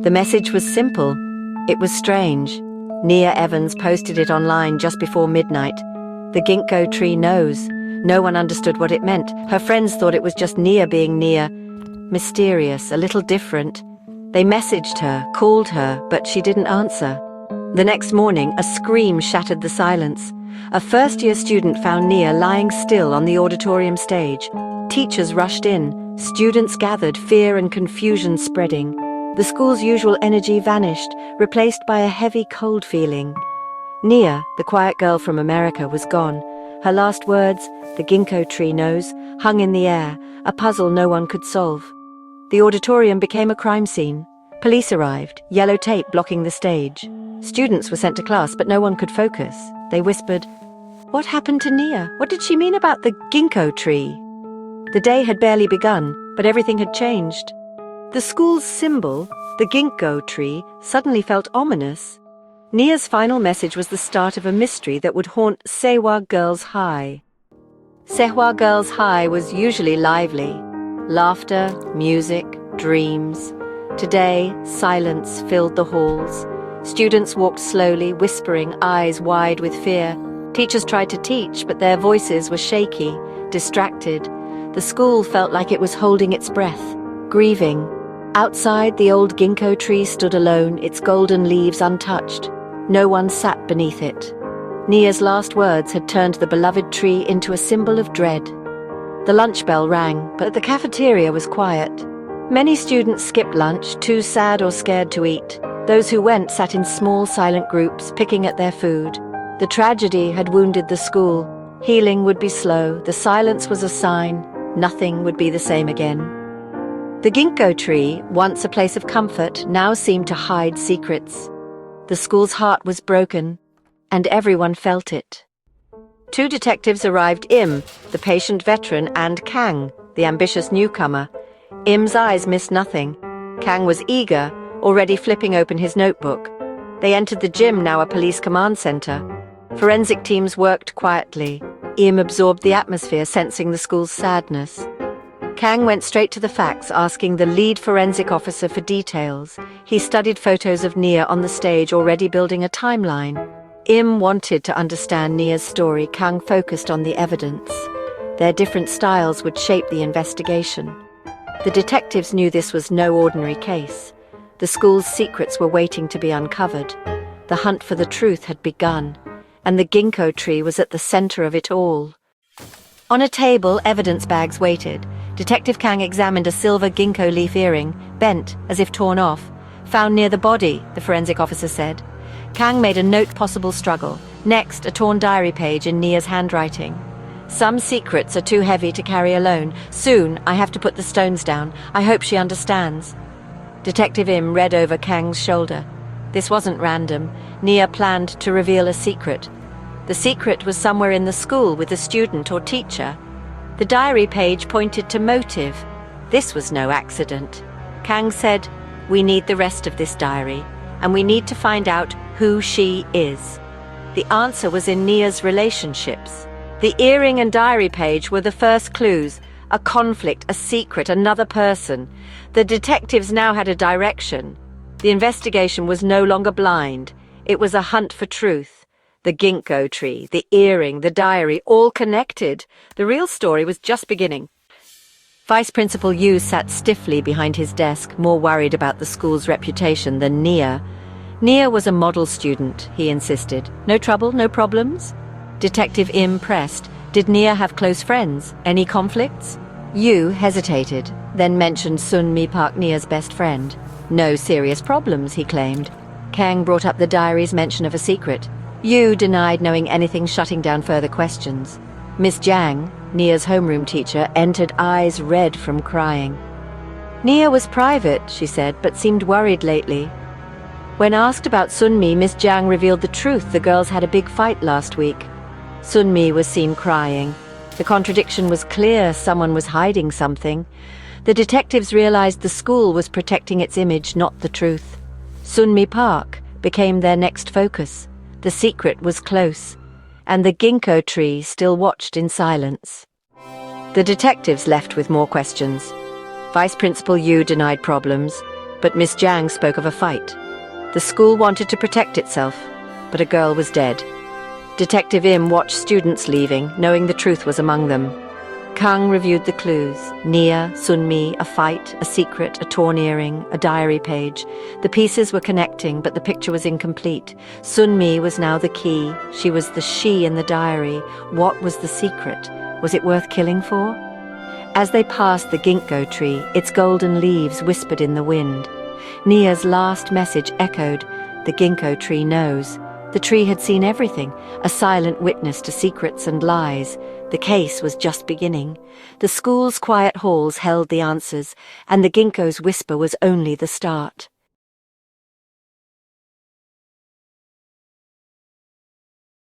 The message was simple. It was strange. Nia Evans posted it online just before midnight. The ginkgo tree knows. No one understood what it meant. Her friends thought it was just Nia being Nia. Mysterious, a little different. They messaged her, called her, but she didn't answer. The next morning, a scream shattered the silence. A first-year student found Nia lying still on the auditorium stage. Teachers rushed in. Students gathered, fear and confusion spreading. The school's usual energy vanished, replaced by a heavy, cold feeling. Nia, the quiet girl from America, was gone. Her last words, "The ginkgo tree knows," hung in the air, a puzzle no one could solve. The auditorium became a crime scene. Police arrived, yellow tape blocking the stage. Students were sent to class, but no one could focus. They whispered, "What happened to Nia? What did she mean about the ginkgo tree?" The day had barely begun, but everything had changed. The school's symbol, the ginkgo tree, suddenly felt ominous. Nia's final message was the start of a mystery that would haunt Sehwa Girls High. Sehwa Girls High was usually lively. Laughter, music, dreams. Today, silence filled the halls. Students walked slowly, whispering, eyes wide with fear. Teachers tried to teach, but their voices were shaky, distracted. The school felt like it was holding its breath, grieving. Outside, the old ginkgo tree stood alone, its golden leaves untouched. No one sat beneath it. Nia's last words had turned the beloved tree into a symbol of dread. The lunch bell rang, but the cafeteria was quiet. Many students skipped lunch, too sad or scared to eat. Those who went sat in small, silent groups, picking at their food. The tragedy had wounded the school. Healing would be slow. The silence was a sign. Nothing would be the same again. The ginkgo tree, once a place of comfort, now seemed to hide secrets. The school's heart was broken, and everyone felt it. Two detectives arrived, Im, the patient veteran, and Kang, the ambitious newcomer. Im's eyes missed nothing. Kang was eager, already flipping open his notebook. They entered the gym, now a police command center. Forensic teams worked quietly. Im absorbed the atmosphere, sensing the school's sadness. Kang went straight to the facts, asking the lead forensic officer for details. He studied photos of Nia on the stage, already building a timeline. Im wanted to understand Nia's story. Kang focused on the evidence. Their different styles would shape the investigation. The detectives knew this was no ordinary case. The school's secrets were waiting to be uncovered. The hunt for the truth had begun, and the ginkgo tree was at the center of it all. On a table, evidence bags waited. Detective Kang examined a silver ginkgo leaf earring, bent, as if torn off. "Found near the body," the forensic officer said. Kang made a note possible struggle. Next, a torn diary page in Nia's handwriting. "Some secrets are too heavy to carry alone. Soon, I have to put the stones down. I hope she understands." Detective Im read over Kang's shoulder. This wasn't random. Nia planned to reveal a secret. The secret was somewhere in the school with a student or teacher. The diary page pointed to motive. This was no accident. Kang said, "We need the rest of this diary, and we need to find out who she is." The answer was in Nia's relationships. The earring and diary page were the first clues. A conflict, a secret, another person. The detectives now had a direction. The investigation was no longer blind. It was a hunt for truth. The ginkgo tree, the earring, the diary, all connected. The real story was just beginning. Vice Principal Yu sat stiffly behind his desk, more worried about the school's reputation than Nia. Nia was a model student, he insisted. No trouble, no problems? Detective Im pressed. Did Nia have close friends? Any conflicts? Yu hesitated, then mentioned Sun Mi Park, Nia's best friend. No serious problems, he claimed. Kang brought up the diary's mention of a secret. Yu denied knowing anything, shutting down further questions. Miss Jiang, Nia's homeroom teacher, entered, eyes red from crying. Nia was private, she said, but seemed worried lately. When asked about Sunmi, Miss Jiang revealed the truth. The girls had a big fight last week. Sunmi was seen crying. The contradiction was clear. Someone was hiding something. The detectives realized the school was protecting its image, not the truth. Sunmi Park became their next focus. The secret was close, and the ginkgo tree still watched in silence. The detectives left with more questions. Vice Principal Yu denied problems. But Miss Jiang spoke of a fight. The school wanted to protect itself, but a girl was dead. Detective Im watched students leaving, knowing the truth was among them. Kang reviewed the clues. Nia, Sunmi, a fight, a secret, a torn earring, a diary page. The pieces were connecting, but the picture was incomplete. Sunmi was now the key. She was the she in the diary. What was the secret? Was it worth killing for? As they passed the ginkgo tree, its golden leaves whispered in the wind. Nia's last message echoed, "The ginkgo tree knows." The tree had seen everything, a silent witness to secrets and lies. The case was just beginning. The school's quiet halls held the answers, and the ginkgo's whisper was only the start.